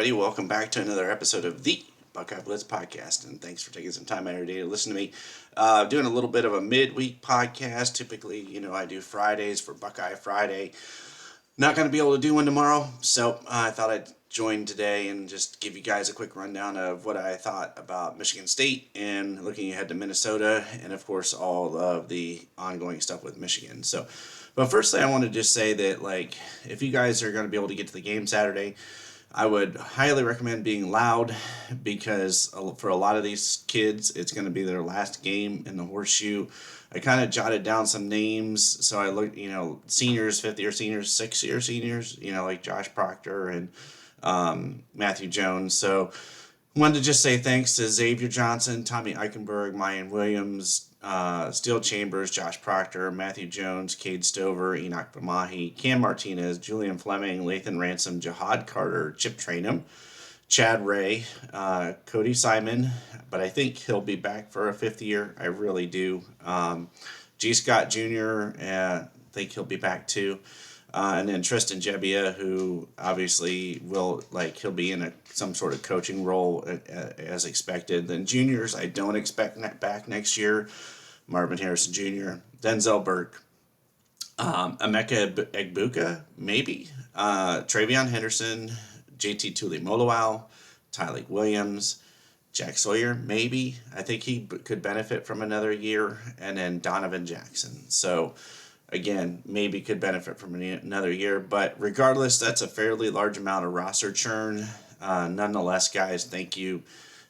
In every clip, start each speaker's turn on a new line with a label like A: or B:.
A: everybody. Welcome back to another episode of the Buckeye Blitz podcast, and thanks for taking some time out of your day to listen to me. Doing a little bit of a midweek podcast. Typically, I do Fridays for Buckeye Friday. Not going to be able to do one tomorrow, so I thought I'd join today and just give you guys a quick rundown of what I thought about Michigan State and looking ahead to Minnesota, and of course all of the ongoing stuff with Michigan. But firstly, I want to just say that, if you guys are going to be able to get to the game Saturday, I would highly recommend being loud, because for a lot of these kids, it's going to be their last game in the horseshoe. I kind of jotted down some names, so I looked, seniors, fifth-year seniors, sixth-year seniors, like Josh Proctor and Matthew Jones. So I wanted to just say thanks to Xavier Johnson, Tommy Eichenberg, Mayan Williams, Steele Chambers, Josh Proctor, Matthew Jones, Cade Stover, Enoch Bamahi, Cam Martinez, Julian Fleming, Lathan Ransom, Jihad Carter, Chip Trainum, Chad Ray, Cody Simon, but I think he'll be back for a fifth year. I really do. G. Scott Jr., I think he'll be back too. And then Tristan Jebbia, who obviously he'll be in some sort of coaching role as expected. Then juniors, I don't expect back next year. Marvin Harrison Jr., Denzel Burke, Emeka Egbuka, maybe, Travion Henderson, JT Tulimoloau, Tyleik Williams, Jack Sawyer, maybe. I think he could benefit from another year. And then Donovan Jackson. So, again, maybe could benefit from another year. But regardless, that's a fairly large amount of roster churn. Nonetheless, guys, thank you.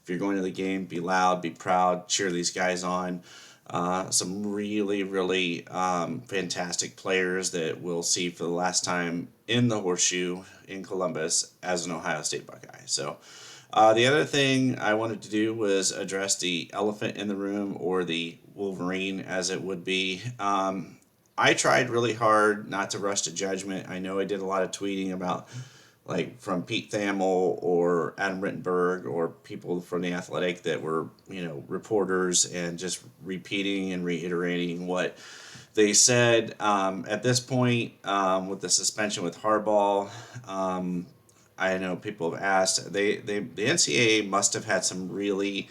A: If you're going to the game, be loud, be proud, cheer these guys on. Some really, really fantastic players that we'll see for the last time in the horseshoe in Columbus as an Ohio State Buckeye. So the other thing I wanted to do was address the elephant in the room, or the Wolverine as it would be. I tried really hard not to rush to judgment. I know I did a lot of tweeting about, from Pete Thamel or Adam Rittenberg or people from The Athletic that were, reporters, and just repeating and reiterating what they said. At this point, with the suspension with Harbaugh, I know people have asked, the NCAA must have had some really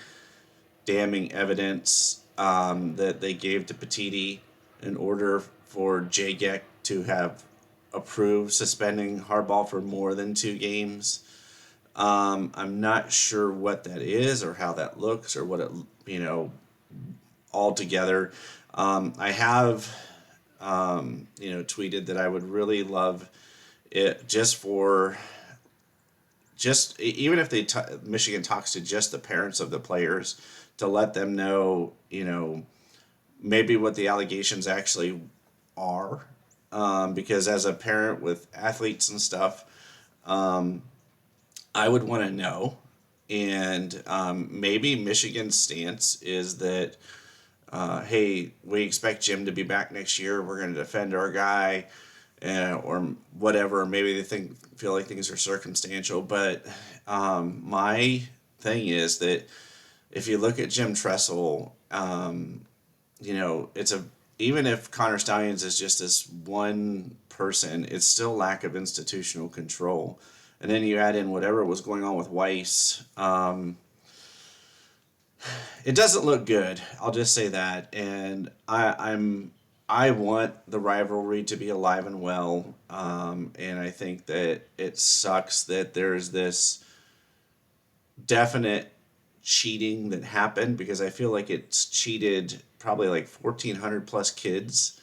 A: damning evidence that they gave to Petiti in order for JGEC to have approved suspending Harbaugh for more than 2 games. I'm not sure what that is, or how that looks, or what it, altogether. I have, tweeted that I would really love it even if Michigan talks to just the parents of the players, to let them know, maybe what the allegations actually are. Because as a parent with athletes and stuff, I would want to know. And maybe Michigan's stance is that, hey, we expect Jim to be back next year. We're going to defend our guy, or whatever. Maybe they feel like things are circumstantial. But my thing is that if you look at Jim Tressel, even if Connor Stallions is just this one person, it's still lack of institutional control. And then you add in whatever was going on with Weiss. It doesn't look good. I'll just say that. And I want the rivalry to be alive and well. And I think that it sucks that there's this definite cheating that happened, because I feel like it's cheated probably 1,400 plus kids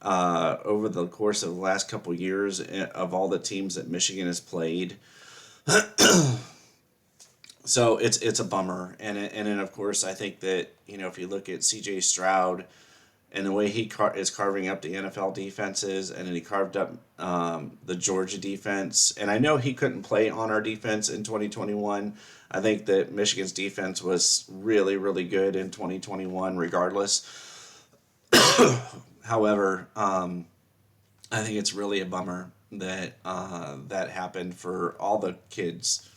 A: over the course of the last couple years of all the teams that Michigan has played. So it's a bummer. And then, of course, I think that, if you look at C.J. Stroud and the way he is carving up the NFL defenses, and then he carved up the Georgia defense. And I know he couldn't play on our defense in 2021. I think that Michigan's defense was really, really good in 2021 regardless. However, I think it's really a bummer that that happened for all the kids.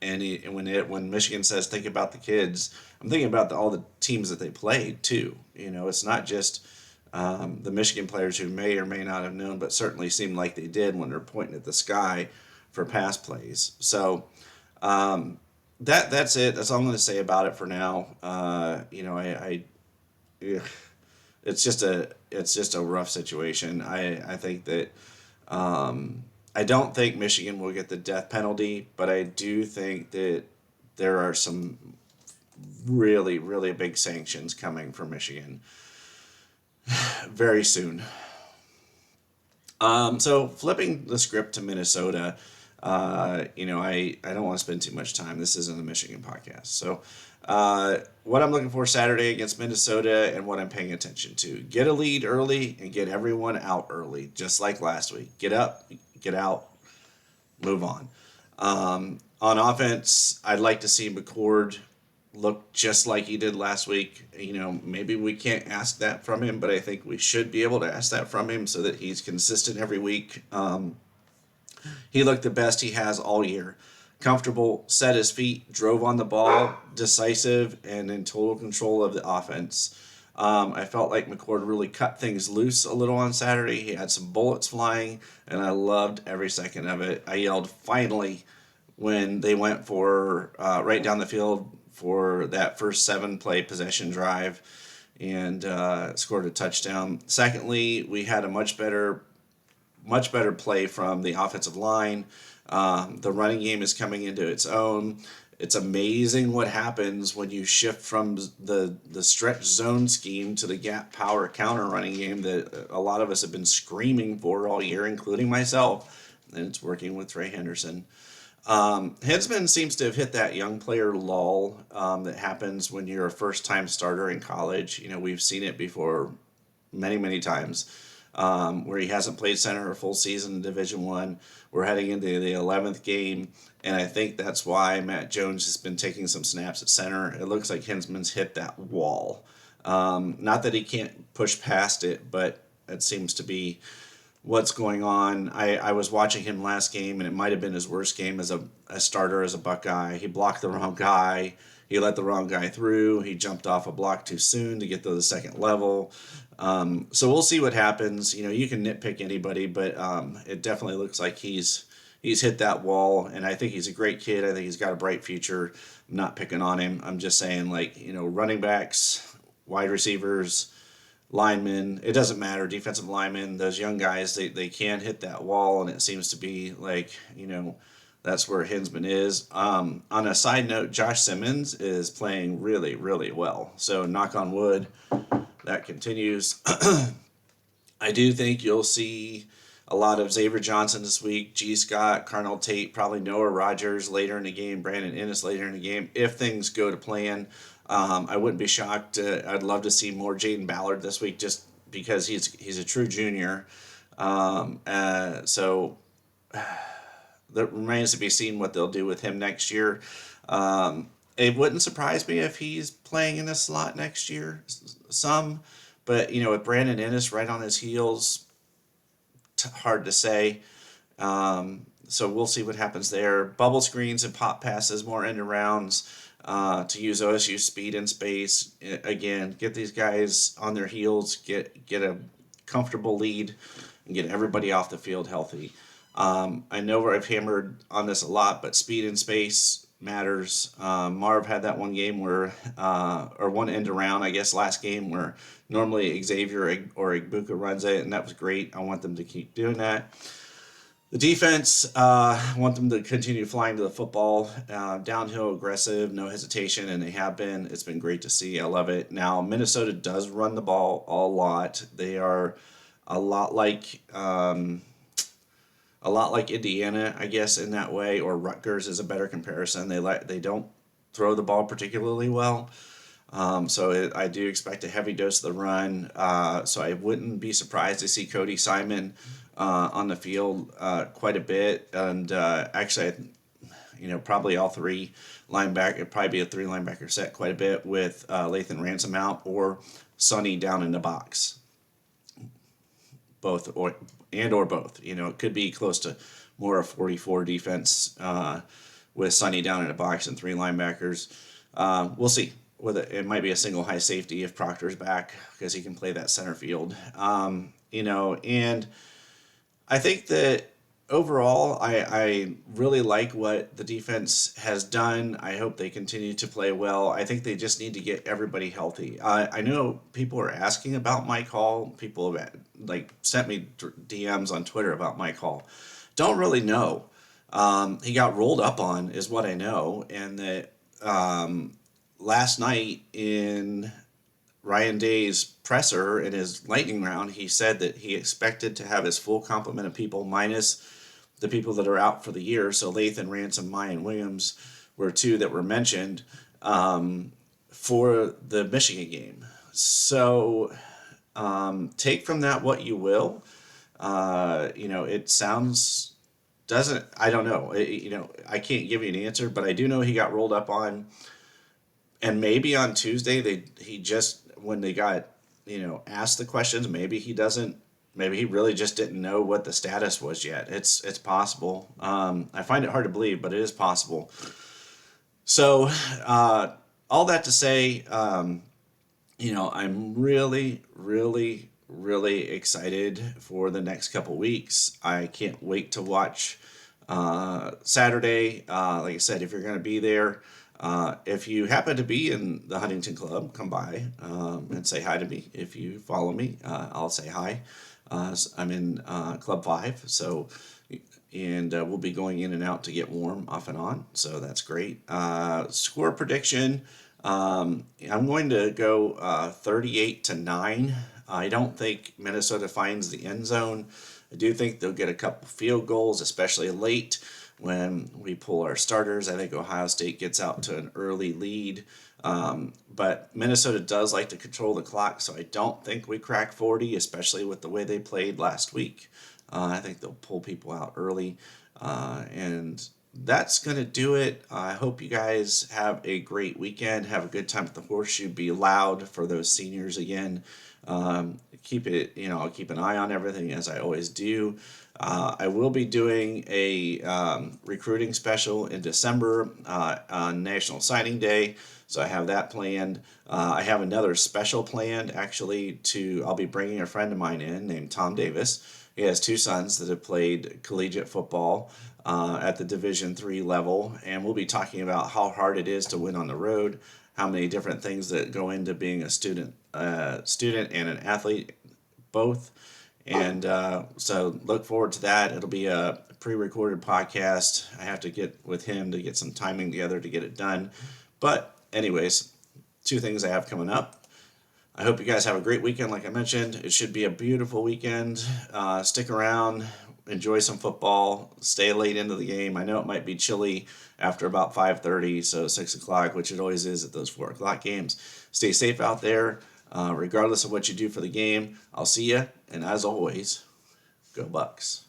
A: And when Michigan says think about the kids, I'm thinking about all the teams that they played too. It's not just the Michigan players who may or may not have known, but certainly seemed like they did when they're pointing at the sky for pass plays. So That's it. That's all I'm going to say about it for now. Ugh, it's just a rough situation. I think that I don't think Michigan will get the death penalty, but I do think that there are some really really big sanctions coming for Michigan very soon. So flipping the script to Minnesota, I don't want to spend too much time. This isn't a Michigan podcast. So what I'm looking for Saturday against Minnesota and what I'm paying attention to. Get a lead early and get everyone out early, just like last week. Get up, get out, move on. On offense, I'd like to see McCord look just like he did last week. Maybe we can't ask that from him, but I think we should be able to ask that from him so that he's consistent every week. He looked the best he has all year. Comfortable, set his feet, drove on the ball, decisive, and in total control of the offense. I felt like McCord really cut things loose a little on Saturday. He had some bullets flying, and I loved every second of it. I yelled, finally, when they went for right down the field for that first 7-play possession drive and scored a touchdown. Secondly, we had a much better play from the offensive line. The running game is coming into its own. It's amazing what happens when you shift from the stretch zone scheme to the gap power counter running game that a lot of us have been screaming for all year, including myself. And it's working with Trey Henderson. Hinsman seems to have hit that young player lull that happens when you're a first-time starter in college. We've seen it before many, many times. Where he hasn't played center a full season in Division One. We're heading into the 11th game, and I think that's why Matt Jones has been taking some snaps at center. It looks like Hinsman's hit that wall. Not that he can't push past it, but it seems to be what's going on. I was watching him last game, and it might have been his worst game as a starter as a Buckeye. He blocked the wrong guy. He let the wrong guy through. He jumped off a block too soon to get to the second level. So we'll see what happens. You can nitpick anybody, but it definitely looks like he's hit that wall, and I think he's a great kid. I think he's got a bright future. I'm not picking on him. I'm just saying, running backs, wide receivers, linemen, it doesn't matter, defensive linemen, those young guys, they can hit that wall, and it seems to be that's where Hinsman is. On a side note, Josh Simmons is playing really, really well. So knock on wood, that continues. I do think you'll see a lot of Xavier Johnson this week, G. Scott, Carnell Tate, probably Noah Rogers later in the game, Brandon Ennis later in the game, if things go to plan. I wouldn't be shocked. I'd love to see more Jaden Ballard this week just because he's a true junior. So that remains to be seen what they'll do with him next year. It wouldn't surprise me if he's playing in a slot next year, but with Brandon Ennis right on his heels, hard to say. So we'll see what happens there. Bubble screens and pop passes, more end arounds to use OSU speed and space. Again, get these guys on their heels, get a comfortable lead, and get everybody off the field healthy. I know where I've hammered on this a lot, but speed and space matters. Marv had that one game where, or one end around, I guess, last game where normally Xavier or Igbuka runs it, and that was great. I want them to keep doing that. The defense, I want them to continue flying to the football, downhill, aggressive, no hesitation, and they have been. It's been great to see. I love it. Now, Minnesota does run the ball a lot. They are a lot like Indiana, I guess, in that way, or Rutgers is a better comparison. They don't throw the ball particularly well. I do expect a heavy dose of the run. So I wouldn't be surprised to see Cody Simon on the field quite a bit. And actually, probably all three linebacker. It'd probably be a 3 linebacker set quite a bit with Lathan Ransom out or Sonny down in the box. Both or both. It could be close to more a 44 defense with Sonny down in the box and 3 linebackers. We'll see. It might be a single high safety if Proctor's back because he can play that center field. And I think that overall, I really like what the defense has done. I hope they continue to play well. I think they just need to get everybody healthy. I know people are asking about Mike Hall. People have like sent me DMs on Twitter about Mike Hall. Don't really know. He got rolled up on, is what I know, and that last night in Ryan Day's presser in his lightning round, he said that he expected to have his full complement of people minus the people that are out for the year. So Lathan Ransom, Mayan Williams were two that were mentioned for the Michigan game. So take from that what you will. It sounds doesn't I don't know. I can't give you an answer, but I do know he got rolled up on, and maybe on Tuesday he just when they got asked the questions, maybe he really just didn't know what the status was yet. It's possible. I find it hard to believe, but it is possible. So all that to say, I'm really, really, really excited for the next couple weeks. I can't wait to watch Saturday. Like I said, if you're going to be there, if you happen to be in the Huntington Club, come by and say hi to me. If you follow me, I'll say hi. I'm in Club 5, and we'll be going in and out to get warm off and on, so that's great. Score prediction, I'm going to go 38-9. I don't think Minnesota finds the end zone. I do think they'll get a couple field goals, especially late when we pull our starters. I think Ohio State gets out to an early lead. But Minnesota does like to control the clock, so I don't think we crack 40, especially with the way they played last week. I think they'll pull people out early. And that's going to do it. I hope you guys have a great weekend. Have a good time at the Horseshoe. Be loud for those seniors again. I'll keep an eye on everything as I always do. I will be doing a recruiting special in December on National Signing Day, so I have that planned. I have another special planned, actually, I'll be bringing a friend of mine in named Tom Davis. He has two sons that have played collegiate football at the Division III level, and we'll be talking about how hard it is to win on the road, how many different things that go into being a student and an athlete, both. And so look forward to that. It'll be a pre-recorded podcast. I have to get with him to get some timing together to get it done. But anyways, two things I have coming up. I hope you guys have a great weekend. Like I mentioned, it should be a beautiful weekend. Stick around, enjoy some football, stay late into the game. I know it might be chilly after about 5:30, so 6 o'clock, which it always is at those 4 o'clock games. Stay safe out there, regardless of what you do for the game. I'll see you, and as always, go Bucks.